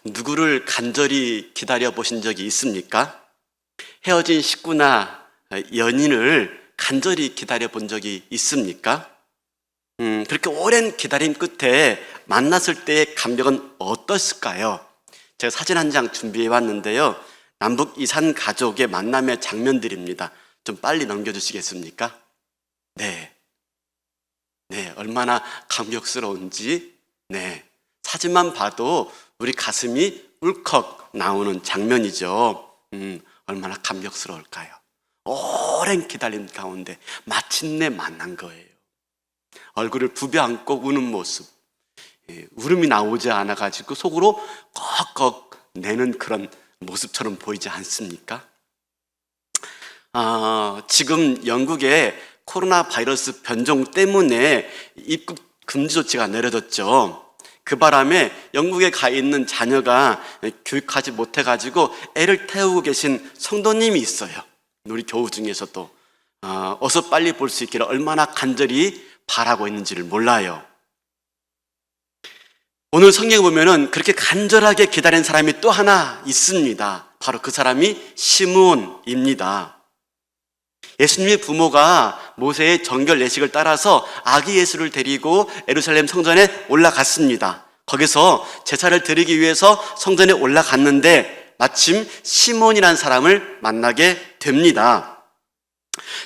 누구를 간절히 기다려 보신 적이 있습니까? 헤어진 식구나 연인을 간절히 기다려 본 적이 있습니까? 그렇게 오랜 기다림 끝에 만났을 때의 감격은 어떻을까요? 제가 사진 한 장 준비해 왔는데요. 남북 이산 가족의 만남의 장면들입니다. 좀 빨리 넘겨주시겠습니까? 네, 얼마나 감격스러운지, 사진만 봐도 우리 가슴이 울컥 나오는 장면이죠. 얼마나 감격스러울까요? 오랜 기다림 가운데 마침내 만난 거예요. 얼굴을 부벼안고 우는 모습, 울음이 나오지 않아가지고 속으로 꺽꺽 내는 그런 모습처럼 보이지 않습니까? 지금 영국에 코로나 바이러스 변종 때문에 입국 금지 조치가 내려졌죠. 그 바람에 영국에 가 있는 자녀가 교육하지 못해가지고 애를 태우고 계신 성도님이 있어요. 우리 교우 중에서도 어서 빨리 볼 수 있기를 얼마나 간절히 바라고 있는지를 몰라요. 오늘 성경에 보면은 그렇게 간절하게 기다린 사람이 또 하나 있습니다. 바로 그 사람이 시므온입니다. 예수님의 부모가 모세의 정결 예식을 따라서 아기 예수를 데리고 예루살렘 성전에 올라갔습니다. 거기서 제사를 드리기 위해서 성전에 올라갔는데 마침 시므온이라는 사람을 만나게 됩니다.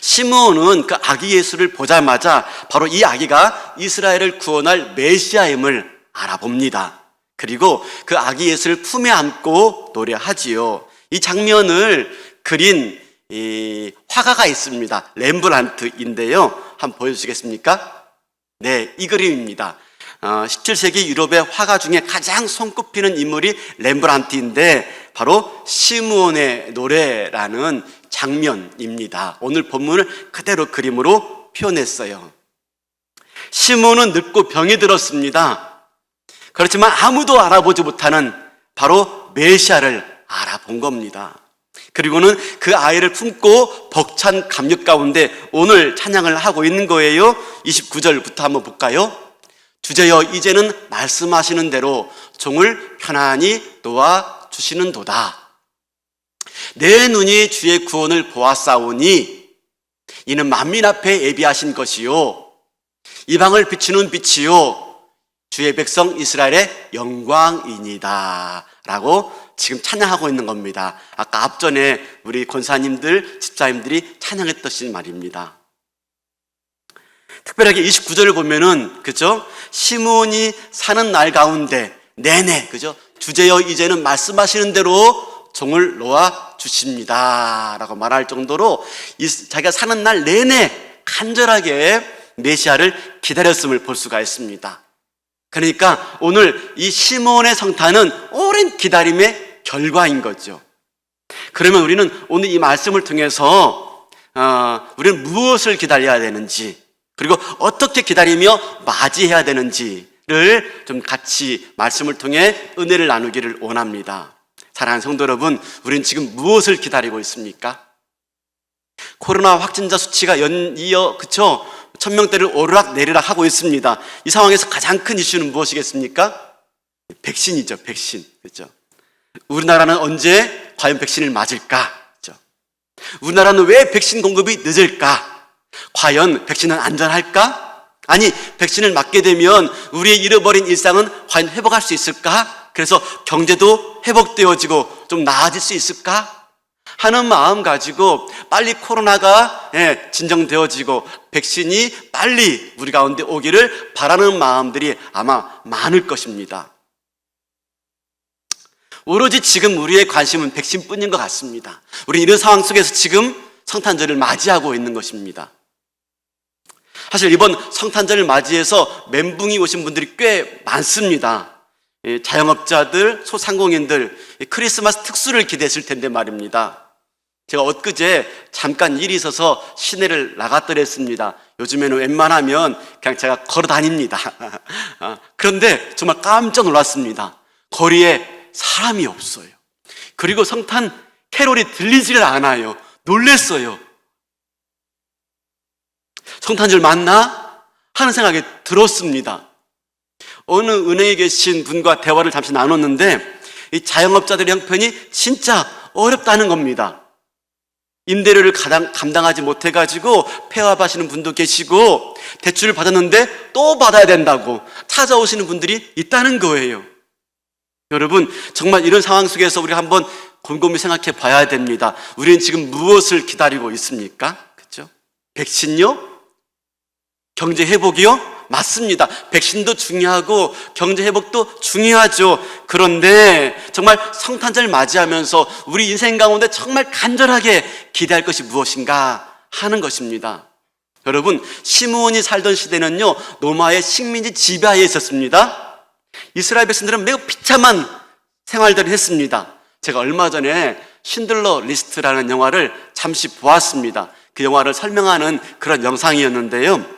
시므온은 그 아기 예수를 보자마자 바로 이 아기가 이스라엘을 구원할 메시아임을 알아봅니다. 그리고 그 아기 예수를 품에 안고 노래하지요. 이 장면을 그린 이 화가가 있습니다. 렘브란트인데요. 한번 보여주시겠습니까? 네, 이 그림입니다. 17세기 유럽의 화가 중에 가장 손꼽히는 인물이 렘브란트인데 바로 시므온의 노래라는 장면입니다. 오늘 본문을 그대로 그림으로 표현했어요. 시므온은 늙고 병이 들었습니다. 그렇지만 아무도 알아보지 못하는 바로 메시아를 알아본 겁니다. 그리고는 그 아이를 품고 벅찬 감격 가운데 오늘 찬양을 하고 있는 거예요. 29절부터 한번 볼까요? 주제여 이제는 말씀하시는 대로 종을 편안히 놓아주시는도다. 내 눈이 주의 구원을 보았사오니 이는 만민 앞에 예비하신 것이요 이방을 비추는 빛이요 주의 백성 이스라엘의 영광이니다 라고 지금 찬양하고 있는 겁니다. 아까 앞전에 우리 권사님들, 집사님들이 찬양했던 말입니다. 특별하게 29절을 보면은, 그죠? 시므온이 사는 날 가운데 내내, 그죠? 주제여 이제는 말씀하시는 대로 종을 놓아 주십니다 라고 말할 정도로 자기가 사는 날 내내 간절하게 메시아를 기다렸음을 볼 수가 있습니다. 그러니까 오늘 이 시므온의 성탄은 오랜 기다림의 결과인 거죠. 그러면 우리는 오늘 이 말씀을 통해서 우리는 무엇을 기다려야 되는지, 그리고 어떻게 기다리며 맞이해야 되는지를 좀 같이 말씀을 통해 은혜를 나누기를 원합니다. 사랑하는 성도 여러분, 우리는 지금 무엇을 기다리고 있습니까? 코로나 확진자 수치가 연이어 1000명대를 오르락내리락 하고 있습니다. 이 상황에서 가장 큰 이슈는 무엇이겠습니까? 백신이죠. 백신. 그렇죠? 우리나라는 언제 과연 백신을 맞을까? 그렇죠? 우리나라는 왜 백신 공급이 늦을까? 과연 백신은 안전할까? 아니, 백신을 맞게 되면 우리의 잃어버린 일상은 과연 회복할 수 있을까? 그래서 경제도 회복되어지고 좀 나아질 수 있을까? 하는 마음 가지고 빨리 코로나가 진정되어지고 백신이 빨리 우리 가운데 오기를 바라는 마음들이 아마 많을 것입니다. 오로지 지금 우리의 관심은 백신뿐인 것 같습니다. 우리 이런 상황 속에서 지금 성탄절을 맞이하고 있는 것입니다. 사실 이번 성탄절을 맞이해서 멘붕이 오신 분들이 꽤 많습니다. 자영업자들, 소상공인들 크리스마스 특수를 기대했을 텐데 말입니다. 제가 엊그제 잠깐 일이 있어서 시내를 나갔더랬습니다. 요즘에는 웬만하면 그냥 제가 걸어 다닙니다. 그런데 정말 깜짝 놀랐습니다. 거리에 사람이 없어요. 그리고 성탄 캐롤이 들리지를 않아요. 놀랬어요. 성탄절 맞나? 하는 생각이 들었습니다. 어느 은행에 계신 분과 대화를 잠시 나눴는데 이 자영업자들의 형편이 진짜 어렵다는 겁니다. 임대료를 감당하지 못해가지고 폐업하시는 분도 계시고, 대출을 받았는데 또 받아야 된다고 찾아오시는 분들이 있다는 거예요. 여러분, 정말 이런 상황 속에서 우리가 한번 곰곰이 생각해 봐야 됩니다. 우리는 지금 무엇을 기다리고 있습니까? 그렇죠? 백신요? 경제 회복이요? 맞습니다. 백신도 중요하고 경제 회복도 중요하죠. 그런데 정말 성탄절 맞이하면서 우리 인생 가운데 정말 간절하게 기대할 것이 무엇인가 하는 것입니다. 여러분, 시므온이 살던 시대는요, 로마의 식민지 지배하에 있었습니다. 이스라엘 백성들은 매우 비참한 생활들을 했습니다. 제가 얼마 전에 신들러 리스트라는 영화를 잠시 보았습니다. 그 영화를 설명하는 그런 영상이었는데요,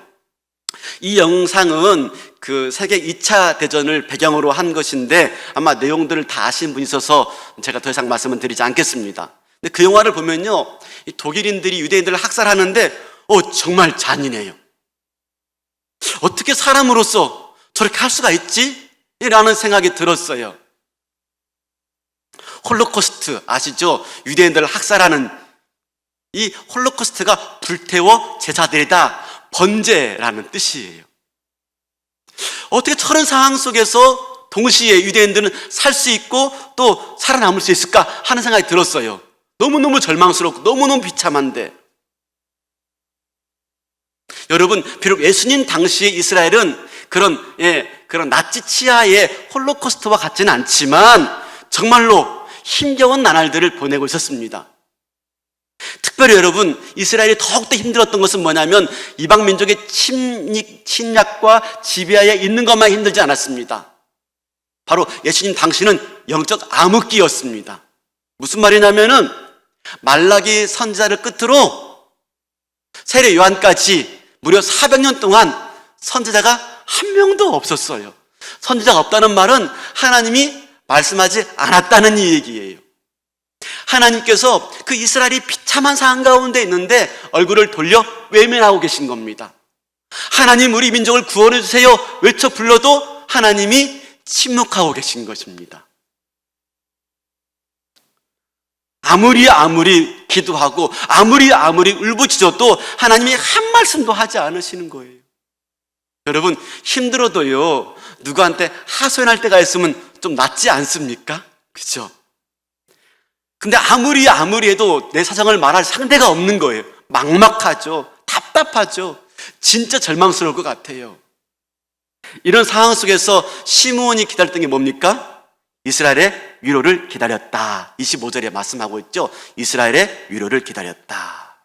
이 영상은 그 세계 2차 대전을 배경으로 한 것인데 아마 내용들을 다 아시는 분이 있어서 제가 더 이상 말씀은 드리지 않겠습니다. 근데 그 영화를 보면요, 이 독일인들이 유대인들을 학살하는데 정말 잔인해요. 어떻게 사람으로서 저렇게 할 수가 있지? 라는 생각이 들었어요. 홀로코스트 아시죠? 유대인들을 학살하는 이 홀로코스트가 불태워 제자들이다, 번제라는 뜻이에요. 어떻게 저런 상황 속에서 동시에 유대인들은 살 수 있고 또 살아남을 수 있을까 하는 생각이 들었어요. 너무너무 절망스럽고 너무너무 비참한데, 여러분, 비록 예수님 당시의 이스라엘은 그런 나치 치하의 홀로코스트와 같지는 않지만 정말로 힘겨운 나날들을 보내고 있었습니다. 특별히 여러분, 이스라엘이 더욱더 힘들었던 것은 뭐냐면 이방 민족의 침략과 지배하에 있는 것만 힘들지 않았습니다. 바로 예수님 당시는 영적 암흑기였습니다. 무슨 말이냐면은 말라기 선지자를 끝으로 세례 요한까지 무려 400년 동안 선지자가 한 명도 없었어요. 선지자가 없다는 말은 하나님이 말씀하지 않았다는 얘기예요. 하나님께서 그 이스라엘이 비참한 상황 가운데 있는데 얼굴을 돌려 외면하고 계신 겁니다. 하나님, 우리 민족을 구원해 주세요 외쳐 불러도 하나님이 침묵하고 계신 것입니다. 아무리 기도하고 아무리 울부짖어도 하나님이 한 말씀도 하지 않으시는 거예요. 여러분, 힘들어도요, 누구한테 하소연할 때가 있으면 좀 낫지 않습니까? 그렇죠? 근데 아무리 해도 내 사정을 말할 상대가 없는 거예요. 막막하죠. 답답하죠. 진짜 절망스러울 것 같아요. 이런 상황 속에서 시므온이 기다렸던 게 뭡니까? 이스라엘의 위로를 기다렸다. 25절에 말씀하고 있죠. 이스라엘의 위로를 기다렸다.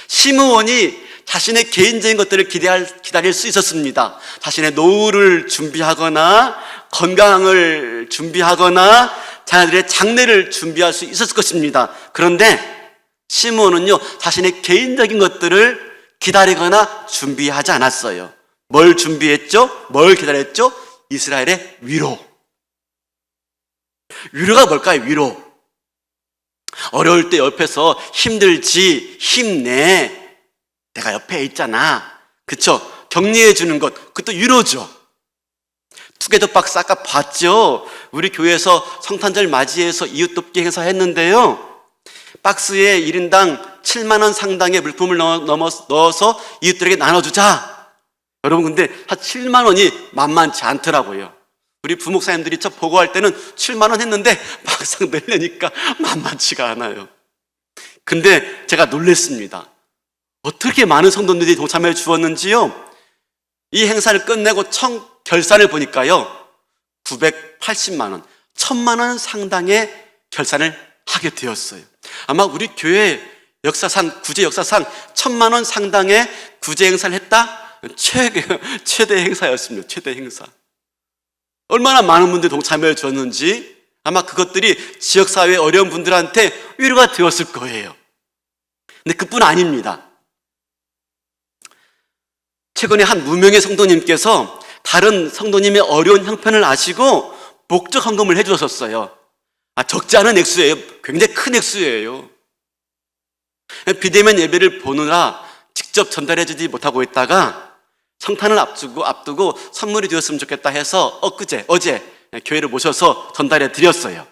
시므온이 자신의 개인적인 것들을 기다릴 수 있었습니다. 자신의 노후를 준비하거나 건강을 준비하거나 자녀들의 장례를 준비할 수 있었을 것입니다. 그런데 시므온은요, 자신의 개인적인 것들을 기다리거나 준비하지 않았어요. 뭘 준비했죠? 뭘 기다렸죠? 이스라엘의 위로. 위로가 뭘까요? 위로. 어려울 때 옆에서 힘들지, 힘내, 내가 옆에 있잖아, 그쵸? 격려해 주는 것, 그것도 위로죠. 투게더 박스 아까 봤죠? 우리 교회에서 성탄절 맞이해서 이웃돕기 행사 했는데요, 박스에 1인당 7만 원 상당의 물품을 넣어서 이웃들에게 나눠주자. 여러분, 근데 한 7만 원이 만만치 않더라고요. 우리 부목사님들이 저 보고할 때는 7만 원 했는데 막상 내려니까 만만치가 않아요. 근데 제가 놀랬습니다. 어떻게 많은 성도들이 동참해 주었는지요. 이 행사를 끝내고 결산을 보니까요, 980만 원, 1000만 원 상당의 결산을 하게 되었어요. 아마 우리 교회 역사상, 구제 역사상 1000만 원 상당의 구제 행사를 했다? 최대 행사였습니다. 최대 행사. 얼마나 많은 분들이 동참해 주었는지 아마 그것들이 지역사회의 어려운 분들한테 위로가 되었을 거예요. 근데 그뿐 아닙니다. 최근에 한 무명의 성도님께서 다른 성도님의 어려운 형편을 아시고 목적 헌금을 해주셨어요. 적지 않은 액수예요. 굉장히 큰 액수예요. 비대면 예배를 보느라 직접 전달해주지 못하고 있다가 성탄을 앞두고 선물이 되었으면 좋겠다 해서 어제 교회를 모셔서 전달해 드렸어요.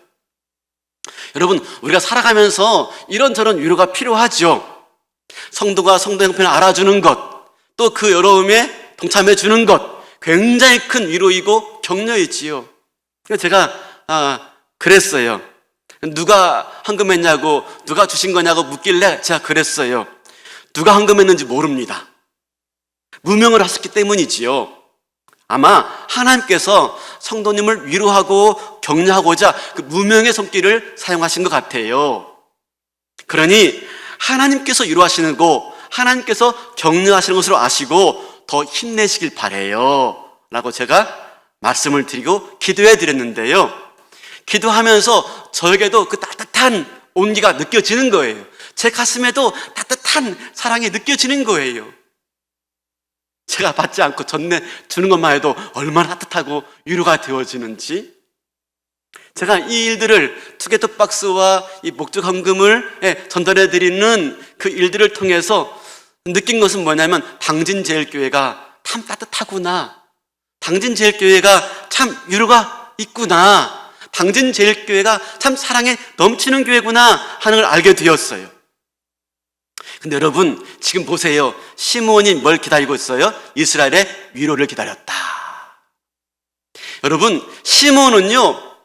여러분, 우리가 살아가면서 이런저런 위로가 필요하죠. 성도가 성도 형편을 알아주는 것, 또 그 어려움에 동참해 주는 것, 굉장히 큰 위로이고 격려이지요. 제가 그랬어요. 누가 헌금했냐고, 누가 주신 거냐고 묻길래 제가 그랬어요. 누가 헌금했는지 모릅니다. 무명을 하셨기 때문이지요. 아마 하나님께서 성도님을 위로하고 격려하고자 그 무명의 손길을 사용하신 것 같아요. 그러니 하나님께서 위로하시는 거, 하나님께서 격려하시는 것으로 아시고 더 힘내시길 바라요 라고 제가 말씀을 드리고 기도해 드렸는데요, 기도하면서 저에게도 그 따뜻한 온기가 느껴지는 거예요. 제 가슴에도 따뜻한 사랑이 느껴지는 거예요. 제가 받지 않고 전내 주는 것만 해도 얼마나 따뜻하고 위로가 되어지는지. 제가 이 일들을 투게더박스와 이 목적 헌금을 전달해 드리는 그 일들을 통해서 느낀 것은 뭐냐면, 당진제일교회가 참 따뜻하구나, 당진제일교회가 참 위로가 있구나, 당진제일교회가 참 사랑에 넘치는 교회구나 하는 걸 알게 되었어요. 근데 여러분, 지금 보세요. 시므온이 뭘 기다리고 있어요? 이스라엘의 위로를 기다렸다. 여러분, 시므온은요,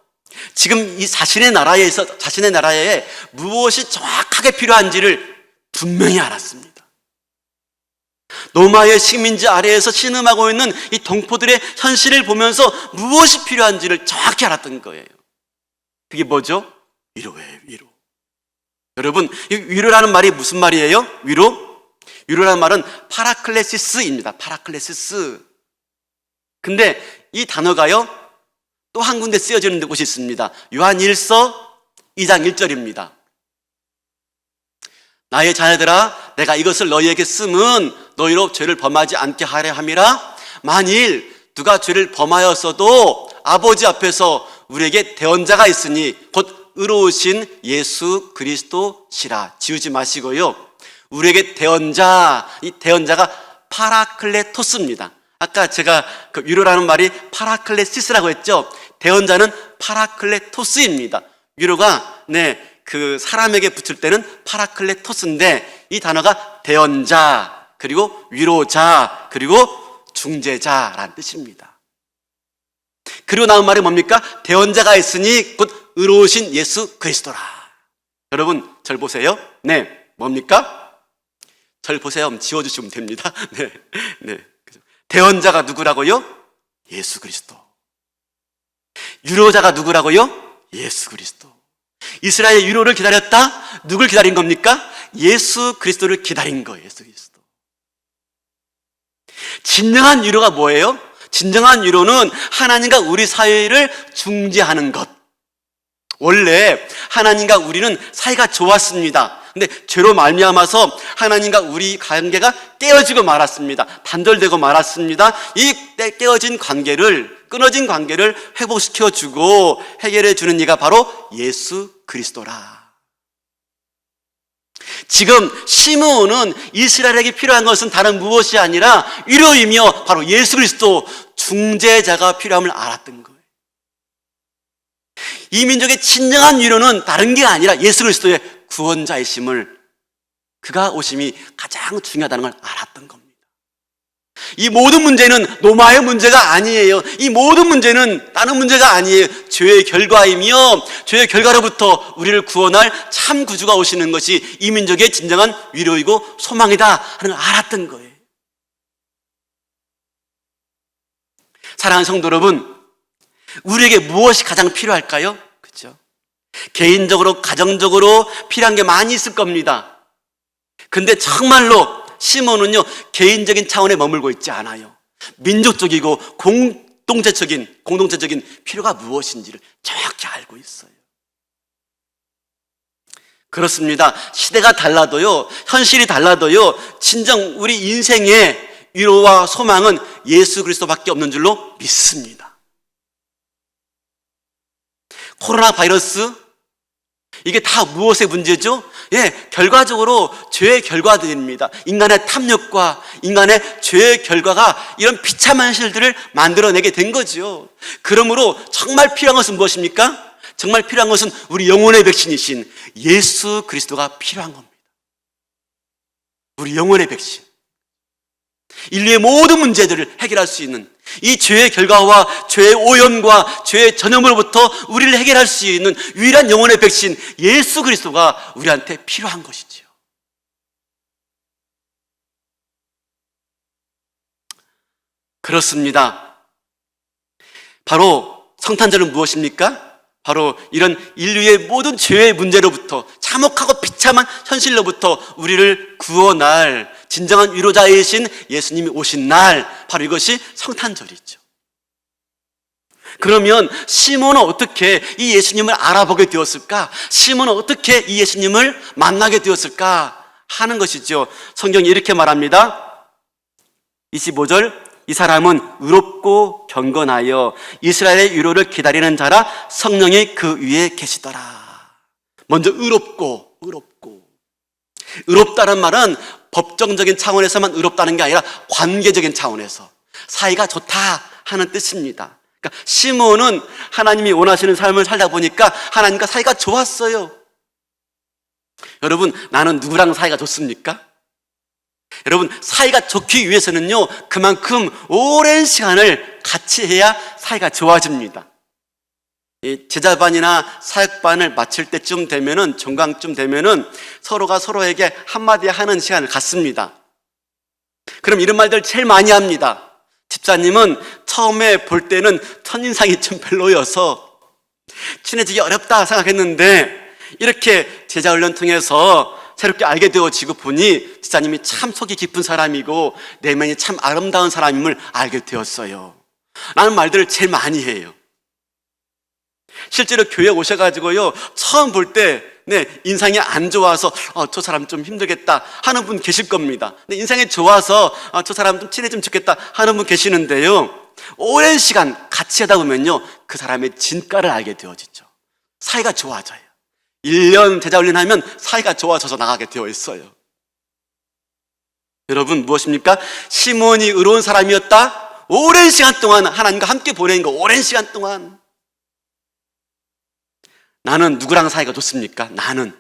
지금 이 자신의 나라에 무엇이 정확하게 필요한지를 분명히 알았습니다. 로마의 식민지 아래에서 신음하고 있는 이 동포들의 현실을 보면서 무엇이 필요한지를 정확히 알았던 거예요. 그게 뭐죠? 위로예요, 위로. 여러분, 이 위로라는 말이 무슨 말이에요? 위로라는 말은 파라클레시스입니다. 파라클레시스. 근데 이 단어가요, 또 한 군데 쓰여지는 곳이 있습니다. 요한일서 2장 1절입니다. 나의 자녀들아, 내가 이것을 너희에게 쓰면 너희로 죄를 범하지 않게 하려 함이라. 만일 누가 죄를 범하였어도 아버지 앞에서 우리에게 대언자가 있으니 곧 의로우신 예수 그리스도시라. 지우지 마시고요, 우리에게 대언자, 이 대언자가 파라클레토스입니다. 아까 제가 그 위로라는 말이 파라클레시스라고 했죠. 대언자는 파라클레토스입니다. 위로가 그 사람에게 붙을 때는 파라클레토스인데, 이 단어가 대언자, 그리고 위로자, 그리고 중재자라는 뜻입니다. 그리고 나온 말이 뭡니까? 대언자가 있으니 곧 의로우신 예수 그리스도라. 여러분, 절 보세요. 뭡니까? 절 보세요. 지워주시면 됩니다. 대언자가 누구라고요? 예수 그리스도. 위로자가 누구라고요? 예수 그리스도. 이스라엘의 위로를 기다렸다? 누굴 기다린 겁니까? 예수 그리스도를 기다린 거예요. 예수 그리스도. 진정한 위로가 뭐예요? 진정한 위로는 하나님과 우리 사이를 중재하는 것. 원래 하나님과 우리는 사이가 좋았습니다. 근데 죄로 말미암아서 하나님과 우리 관계가 깨어지고 말았습니다. 단절되고 말았습니다. 이 깨어진 관계를, 끊어진 관계를 회복시켜주고 해결해주는 이가 바로 예수 그리스도라. 지금 시므온은 이스라엘에게 필요한 것은 다른 무엇이 아니라 위로이며 바로 예수 그리스도 중재자가 필요함을 알았던 거예요. 이 민족의 진정한 위로는 다른 게 아니라 예수 그리스도의 구원자이심을, 그가 오심이 가장 중요하다는 걸 알았던 겁니다. 이 모든 문제는 노마의 문제가 아니에요. 이 모든 문제는 다른 문제가 아니에요. 죄의 결과이며 죄의 결과로부터 우리를 구원할 참 구주가 오시는 것이 이 민족의 진정한 위로이고 소망이다 하는 걸 알았던 거예요. 사랑하는 성도 여러분, 우리에게 무엇이 가장 필요할까요? 그렇죠? 개인적으로, 가정적으로 필요한 게 많이 있을 겁니다. 근데 정말로 시몬은요, 개인적인 차원에 머물고 있지 않아요. 민족적이고 공동체적인 필요가 무엇인지를 정확히 알고 있어요. 그렇습니다. 시대가 달라도요, 현실이 달라도요, 진정 우리 인생의 위로와 소망은 예수 그리스도밖에 없는 줄로 믿습니다. 코로나 바이러스, 이게 다 무엇의 문제죠? 결과적으로 죄의 결과들입니다. 인간의 탐욕과 인간의 죄의 결과가 이런 비참한 현실들을 만들어내게 된 거죠. 그러므로 정말 필요한 것은 무엇입니까? 정말 필요한 것은 우리 영혼의 백신이신 예수 그리스도가 필요한 겁니다. 우리 영혼의 백신. 인류의 모든 문제들을 해결할 수 있는, 이 죄의 결과와 죄의 오염과 죄의 전염으로부터 우리를 해결할 수 있는 유일한 영혼의 백신 예수 그리스도가 우리한테 필요한 것이지요. 그렇습니다. 바로 성탄절은 무엇입니까? 바로 이런 인류의 모든 죄의 문제로부터, 참혹하고 비참한 현실로부터 우리를 구원할 진정한 위로자이신 예수님이 오신 날, 바로 이것이 성탄절이죠. 그러면 시몬은 어떻게 이 예수님을 알아보게 되었을까? 시몬은 어떻게 이 예수님을 만나게 되었을까? 하는 것이죠. 성경이 이렇게 말합니다. 25절, 이 사람은 의롭고 경건하여 이스라엘의 위로를 기다리는 자라, 성령이 그 위에 계시더라. 먼저 의롭다는 말은 법정적인 차원에서만 의롭다는 게 아니라 관계적인 차원에서 사이가 좋다 하는 뜻입니다. 그러니까 시몬은 하나님이 원하시는 삶을 살다 보니까 하나님과 사이가 좋았어요. 여러분, 나는 누구랑 사이가 좋습니까? 여러분, 사이가 좋기 위해서는요, 그만큼 오랜 시간을 같이 해야 사이가 좋아집니다. 이 제자반이나 사역반을 마칠 때쯤 되면은, 종강쯤 되면은 서로가 서로에게 한마디 하는 시간을 갖습니다. 그럼 이런 말들 제일 많이 합니다. 집사님은 처음에 볼 때는 첫인상이 좀 별로여서 친해지기 어렵다 생각했는데, 이렇게 제자훈련 통해서 새롭게 알게 되어지고 보니 집사님이 참 속이 깊은 사람이고 내면이 참 아름다운 사람임을 알게 되었어요. 라는 말들을 제일 많이 해요. 실제로 교회 오셔가지고요, 처음 볼 때 인상이 안 좋아서 저 사람 좀 힘들겠다 하는 분 계실 겁니다. 근데 인상이 좋아서 저 사람 좀 친해지면 좋겠다 하는 분 계시는데요, 오랜 시간 같이 하다 보면요, 그 사람의 진가를 알게 되어지죠. 사이가 좋아져요. 1년 제자훈련하면 사이가 좋아져서 나가게 되어 있어요. 여러분, 무엇입니까? 시몬이 의로운 사람이었다? 오랜 시간 동안 하나님과 함께 보낸 거, 오랜 시간 동안. 나는 누구랑 사이가 좋습니까? 나는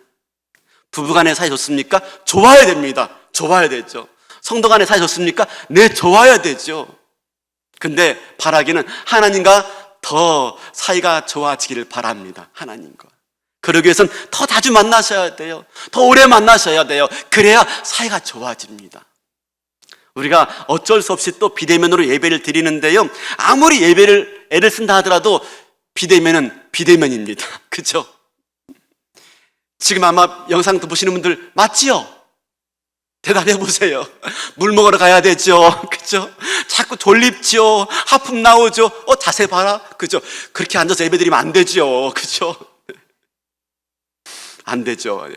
부부간의 사이 좋습니까? 좋아야 됩니다. 좋아야 되죠. 성도 간의 사이 좋습니까? 네, 좋아야 되죠. 근데 바라기는 하나님과 더 사이가 좋아지기를 바랍니다. 하나님과. 그러기 위해서는 더 자주 만나셔야 돼요. 더 오래 만나셔야 돼요. 그래야 사이가 좋아집니다. 우리가 어쩔 수 없이 또 비대면으로 예배를 드리는데요, 아무리 예배를 애를 쓴다 하더라도 비대면은 비대면입니다. 그렇죠? 지금 아마 영상 보시는 분들 맞지요? 대답해 보세요. 물 먹으러 가야 되죠. 그렇죠? 자꾸 졸립죠. 하품 나오죠. 자세 봐라. 그렇죠? 그렇게 앉아서 예배 드리면 안 되죠. 그렇죠? 안 되죠.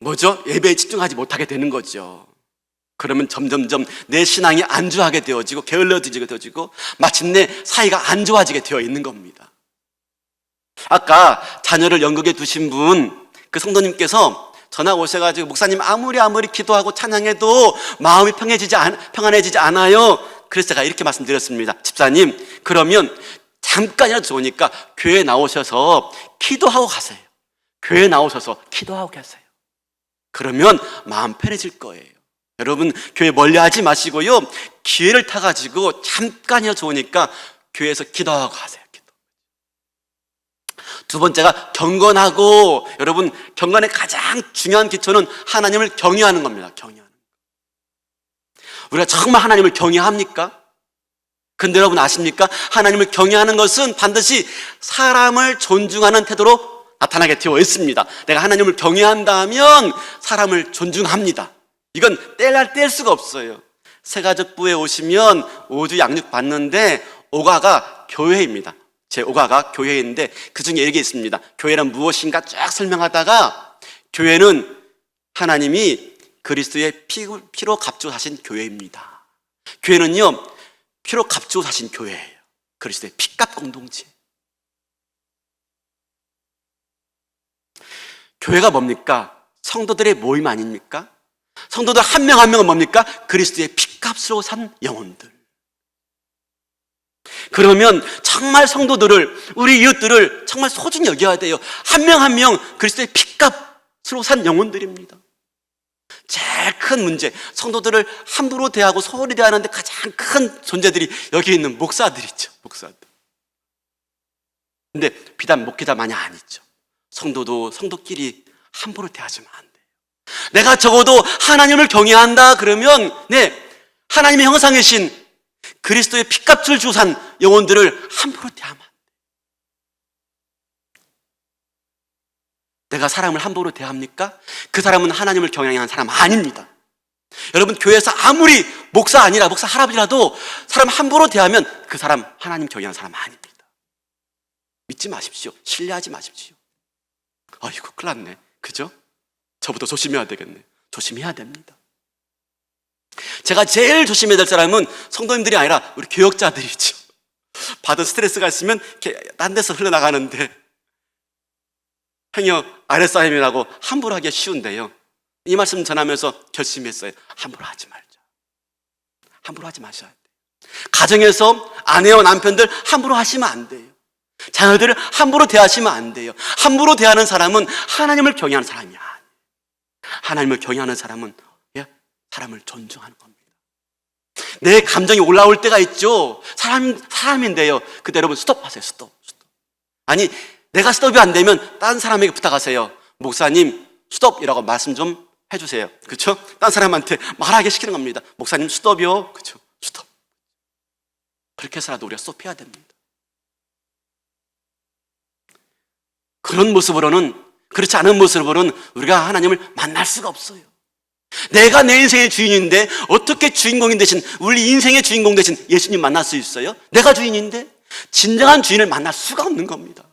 뭐죠? 예배에 집중하지 못하게 되는 거죠. 그러면 점점점 내 신앙이 안주하게 되어지고 게을러지게 되어지고 마침내 사이가 안 좋아지게 되어 있는 겁니다. 아까 자녀를 연극에 두신 분, 그 성도님께서 전화 오셔가지고 목사님 아무리 기도하고 찬양해도 마음이 평안해지지 않아요. 그래서 제가 이렇게 말씀드렸습니다. 집사님, 그러면 잠깐이라도 좋으니까 교회에 나오셔서 기도하고 가세요. 교회에 나오셔서 기도하고 가세요. 그러면 마음 편해질 거예요. 여러분, 교회 멀리 하지 마시고요, 기회를 타가지고 잠깐이라도 좋으니까 교회에서 기도하고 가세요. 두 번째가 경건하고, 여러분, 경건의 가장 중요한 기초는 하나님을 경외하는 겁니다. 경외하는. 우리가 정말 하나님을 경외합니까? 근데 여러분 아십니까? 하나님을 경외하는 것은 반드시 사람을 존중하는 태도로 나타나게 되어 있습니다. 내가 하나님을 경외한다면 사람을 존중합니다. 이건 뗄 수가 없어요. 새가족부에 오시면 5주 양육 받는데 오가가 교회입니다. 제 오가가 교회인데 그 중에 이렇게 있습니다. 교회는 무엇인가 쫙 설명하다가, 교회는 하나님이 그리스도의 피로 값주고 사신 교회입니다. 교회는요, 피로 값주고 사신 교회예요. 그리스도의 피값 공동체. 교회가 뭡니까? 성도들의 모임 아닙니까? 성도들 한 명 한 명은 뭡니까? 그리스도의 피값으로 산 영혼들. 그러면 정말 성도들을, 우리 이웃들을 정말 소중히 여겨야 돼요. 한 명 한 명 그리스도의 핏값으로 산 영혼들입니다. 제일 큰 문제, 성도들을 함부로 대하고 소홀히 대하는데 가장 큰 존재들이 여기 있는 목사들이죠. 목사들. 근데 비단 목회자만이 아니죠. 성도도 성도끼리 함부로 대하지면 안 돼요. 내가 적어도 하나님을 경외한다 그러면 하나님의 형상이신 그리스도의 핏값을 주고 산 영혼들을 함부로 대하면 안 돼요. 내가 사람을 함부로 대합니까? 그 사람은 하나님을 경외하는 사람 아닙니다. 여러분, 교회에서 아무리 목사 아니라 목사 할아버지라도 사람 함부로 대하면 그 사람 하나님 경외하는 사람 아닙니다. 믿지 마십시오. 신뢰하지 마십시오. 아이고, 큰일 났네. 그죠? 저부터 조심해야 되겠네. 조심해야 됩니다. 제가 제일 조심해야 될 사람은 성도님들이 아니라 우리 교역자들이죠. 받은 스트레스가 있으면 이렇게 딴 데서 흘러나가는데 행여 아랫사람이라고 함부로 하기가 쉬운데요. 이 말씀 전하면서 결심했어요. 함부로 하지 말자. 함부로 하지 마셔야 돼요. 가정에서 아내와 남편들 함부로 하시면 안 돼요. 자녀들을 함부로 대하시면 안 돼요. 함부로 대하는 사람은 하나님을 경외하는 사람이 아니에요. 하나님을 경외하는 사람은 사람을 존중하는 겁니다. 내 감정이 올라올 때가 있죠. 사람인데요. 그때 여러분 스톱하세요. 스톱. 아니, 내가 스톱이 안 되면 다른 사람에게 부탁하세요. 목사님 스톱이라고 말씀 좀 해주세요. 그렇죠? 다른 사람한테 말하게 시키는 겁니다. 목사님 스톱이요. 그렇죠? 스톱. 그렇게 해서라도 우리가 스톱해야 됩니다. 그런 모습으로는, 그렇지 않은 모습으로는 우리가 하나님을 만날 수가 없어요. 내가 내 인생의 주인인데 어떻게 주인공이 되신, 우리 인생의 주인공 되신 예수님 만날 수 있어요? 내가 주인인데 진정한 주인을 만날 수가 없는 겁니다.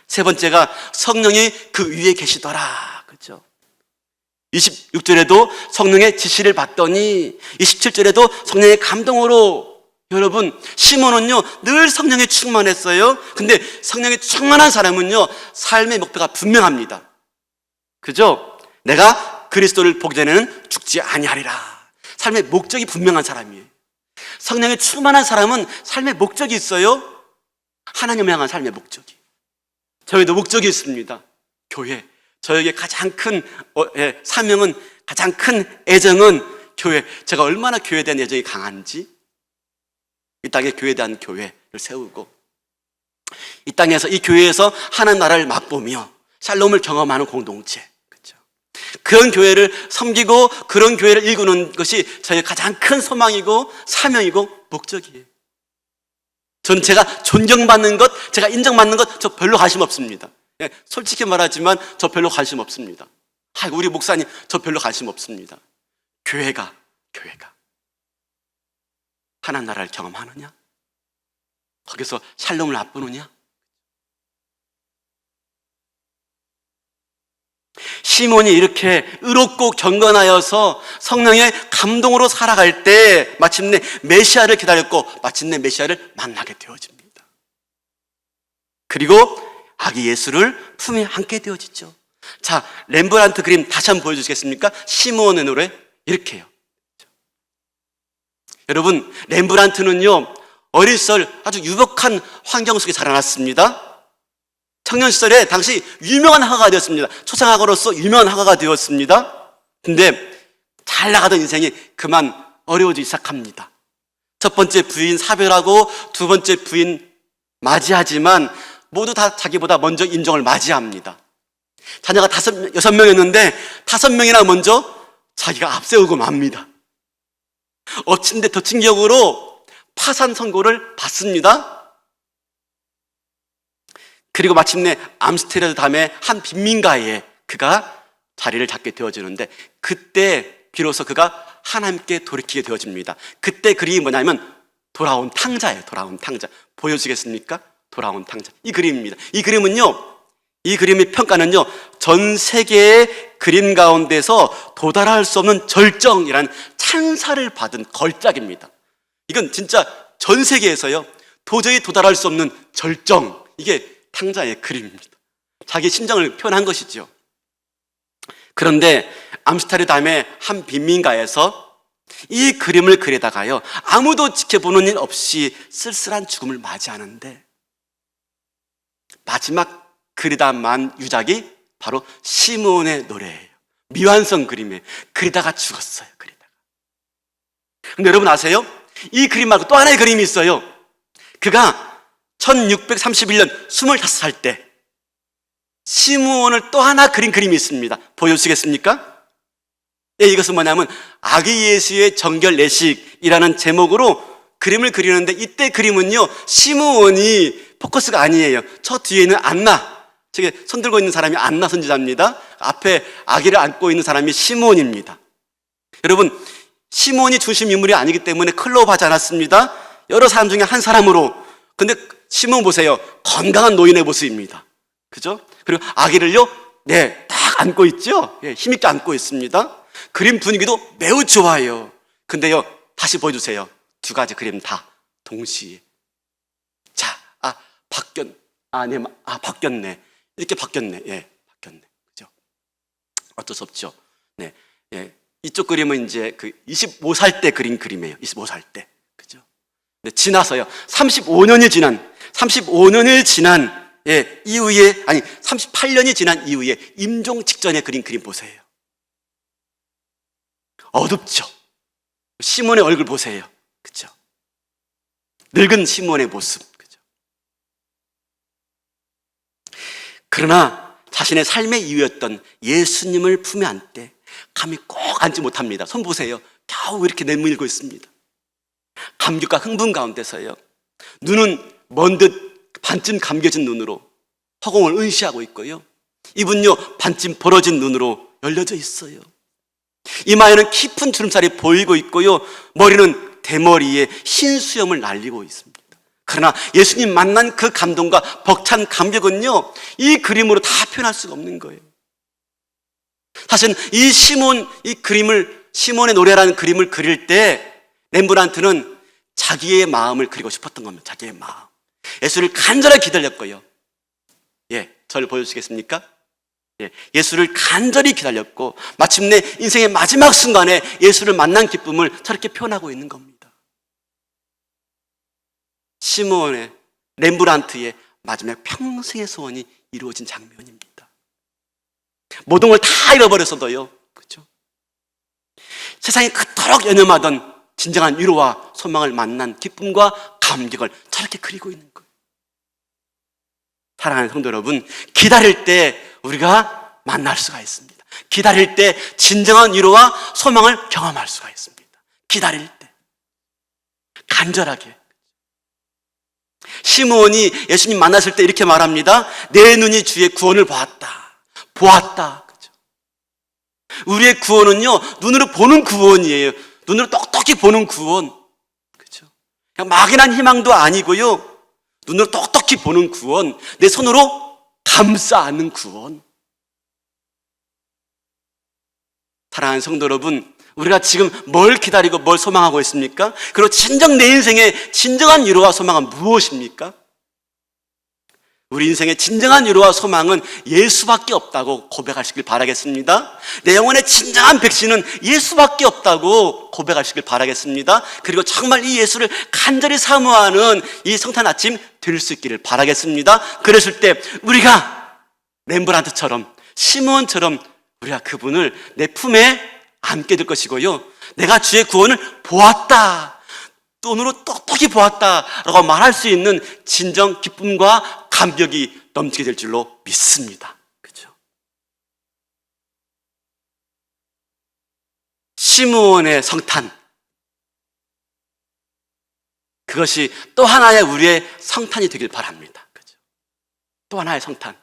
세 번째가 성령이 그 위에 계시더라. 그렇죠? 26절에도 성령의 지시를 받더니 27절에도 성령의 감동으로, 여러분, 시몬은요 늘 성령에 충만했어요. 근데 성령에 충만한 사람은요 삶의 목표가 분명합니다. 그죠? 내가 그리스도를 보기 전에는 죽지 아니하리라. 삶의 목적이 분명한 사람이에요. 성령에 충만한 사람은 삶의 목적이 있어요. 하나님을 향한 삶의 목적이. 저희도 목적이 있습니다. 교회. 저에게 가장 큰 사명은, 가장 큰 애정은 교회. 제가 얼마나 교회에 대한 애정이 강한지, 이 땅에 교회에 대한 교회를 세우고 이 땅에서, 이 교회에서 하나님 나라를 맛보며 샬롬을 경험하는 공동체, 그렇죠? 그런 교회를 섬기고 그런 교회를 일구는 것이 저의 가장 큰 소망이고 사명이고 목적이에요. 전 제가 존경받는 것, 제가 인정받는 것 저 별로 관심 없습니다. 솔직히 말하지만 저 별로 관심 없습니다. 우리 목사님 저 별로 관심 없습니다. 교회가 하나님 나라를 경험하느냐? 거기서 샬롬을 맛보느냐? 시몬이 이렇게 의롭고 경건하여서 성령의 감동으로 살아갈 때 마침내 메시아를 기다렸고 마침내 메시아를 만나게 되어집니다. 그리고 아기 예수를 품에 안게 되어지죠. 자, 렘브란트 그림 다시 한번 보여주시겠습니까? 시몬의 노래 이렇게 해요. 여러분, 렘브란트는요 어릴 시절 아주 유복한 환경 속에 자라났습니다. 청년 시절에 당시 유명한 화가가 되었습니다. 초상화가로서 유명한 화가가 되었습니다. 근데 잘 나가던 인생이 그만 어려워지기 시작합니다. 첫 번째 부인 사별하고 두 번째 부인 맞이하지만 모두 다 자기보다 먼저 인정을 맞이합니다. 자녀가 6명이었는데 5명이나 먼저 자기가 앞세우고 맙니다. 엎친 데 덮친 격으로 파산 선고를 받습니다. 그리고 마침내 암스테르담의 한 빈민가에 그가 자리를 잡게 되어지는데 그때 비로소 그가 하나님께 돌이키게 되어집니다. 그때 그림이 뭐냐면 돌아온 탕자예요. 돌아온 탕자. 보여주겠습니까? 돌아온 탕자. 이 그림입니다. 이 그림은요, 이 그림의 평가는요, 전 세계의 그림 가운데서 도달할 수 없는 절정이라는 찬사를 받은 걸작입니다. 이건 진짜 전 세계에서요 도저히 도달할 수 없는 절정, 이게 탕자의 그림입니다. 자기 심정을 표현한 것이죠. 그런데 암스테르담의 한 빈민가에서 이 그림을 그리다가요, 아무도 지켜보는 일 없이 쓸쓸한 죽음을 맞이하는데, 마지막 그리다만 유작이 바로 시므온의 노래예요. 미완성 그림에 그리다가 죽었어요. 그리다가. 근데 여러분 아세요? 이 그림 말고 또 하나의 그림이 있어요. 그가 1631년 25살 때 시므온을 또 하나 그린 그림이 있습니다. 보여주시겠습니까? 예, 이것은 뭐냐면 아기 예수의 정결 내식이라는 제목으로 그림을 그리는데, 이때 그림은요, 시므온이 포커스가 아니에요. 저 뒤에 있는 안나, 저기 손 들고 있는 사람이 안나 선지자입니다. 앞에 아기를 안고 있는 사람이 시므온입니다. 여러분, 시므온이 중심 인물이 아니기 때문에 클로우하지 않았습니다. 여러 사람 중에 한 사람으로. 근데 시므온 보세요. 건강한 노인의 모습입니다. 그죠? 그리고 아기를요, 네, 딱 안고 있죠? 예, 힘있게 안고 있습니다. 그림 분위기도 매우 좋아요. 근데요, 다시 보여주세요. 두 가지 그림 다 동시에. 자, 바뀌었네. 이렇게 바뀌었네. 예, 바뀌었네. 그죠? 어쩔 수 없죠. 네, 예. 이쪽 그림은 이제 그 25살 때 그린 그림이에요. 25살 때. 그죠? 근데 지나서요. 35년이 지난, 예, 이후에, 38년이 지난 이후에 임종 직전에 그린 그림 보세요. 어둡죠? 시몬의 얼굴 보세요. 그죠? 늙은 시몬의 모습. 그죠? 그러나 자신의 삶의 이유였던 예수님을 품에 안되 감히 꼭 안지 못합니다. 손 보세요. 겨우 이렇게 내밀고 있습니다. 감격과 흥분 가운데서요, 눈은 먼 듯 반쯤 감겨진 눈으로 허공을 응시하고 있고요, 입은요 반쯤 벌어진 눈으로 열려져 있어요. 이마에는 깊은 주름살이 보이고 있고요, 머리는 대머리에 흰 수염을 날리고 있습니다. 그러나 예수님 만난 그 감동과 벅찬 감격은요, 이 그림으로 다 표현할 수가 없는 거예요. 사실 시몬의 노래라는 그림을 그릴 때 렘브란트는 자기의 마음을 그리고 싶었던 겁니다. 자기의 마음. 예수를 간절히 기다렸고요. 예, 저를 보여주시겠습니까? 예, 예수를 간절히 기다렸고 마침내 인생의 마지막 순간에 예수를 만난 기쁨을 저렇게 표현하고 있는 겁니다. 시몬의, 렘브란트의 마지막 평생의 소원이 이루어진 장면입니다. 모든 걸 다 잃어버렸어도요, 그렇죠? 세상에 그토록 연연하던 진정한 위로와 소망을 만난 기쁨과 감격을 저렇게 그리고 있는 거예요. 사랑하는 성도 여러분, 기다릴 때 우리가 만날 수가 있습니다. 기다릴 때 진정한 위로와 소망을 경험할 수가 있습니다. 기다릴 때 간절하게. 시므온이 예수님 만났을 때 이렇게 말합니다. 내 눈이 주의 구원을 보았다. 그죠? 우리의 구원은요, 눈으로 보는 구원이에요. 눈으로 똑똑히 보는 구원. 그죠? 그냥 막연한 희망도 아니고요, 눈으로 똑똑히 보는 구원, 내 손으로 감싸 안는 구원. 사랑하는 성도 여러분, 우리가 지금 뭘 기다리고 뭘 소망하고 있습니까? 그리고 진정 내 인생의 진정한 위로와 소망은 무엇입니까? 우리 인생의 진정한 위로와 소망은 예수밖에 없다고 고백하시길 바라겠습니다. 내 영혼의 진정한 백신은 예수밖에 없다고 고백하시길 바라겠습니다. 그리고 정말 이 예수를 간절히 사모하는 이 성탄 아침 될 수 있기를 바라겠습니다. 그랬을 때 우리가 렘브란트처럼, 시몬처럼 우리가 그분을 내 품에 안게 될 것이고요, 내가 주의 구원을 보았다, 눈으로 똑똑히 보았다라고 말할 수 있는 진정 기쁨과 감격이 넘치게 될 줄로 믿습니다. 그렇죠? 시므온의 성탄, 그것이 또 하나의 우리의 성탄이 되길 바랍니다. 그렇죠? 또 하나의 성탄,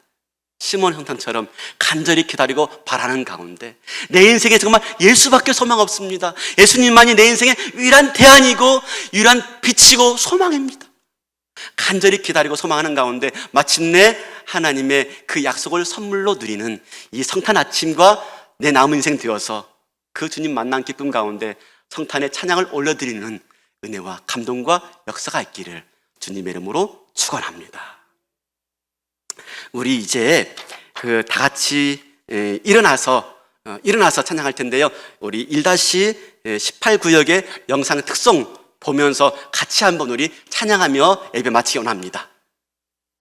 시몬 성탄처럼 간절히 기다리고 바라는 가운데 내 인생에 정말 예수밖에 소망 없습니다. 예수님만이 내 인생의 유일한 대안이고 유일한 빛이고 소망입니다. 간절히 기다리고 소망하는 가운데 마침내 하나님의 그 약속을 선물로 누리는 이 성탄 아침과 내 남은 인생 되어서 그 주님 만난 기쁨 가운데 성탄의 찬양을 올려드리는 은혜와 감동과 역사가 있기를 주님의 이름으로 축원합니다. 우리 이제 다 같이 일어나서 찬양할 텐데요. 우리 1-1 18구역의 영상 특성 보면서 같이 한번 우리 찬양하며 예배 마치기 원합니다.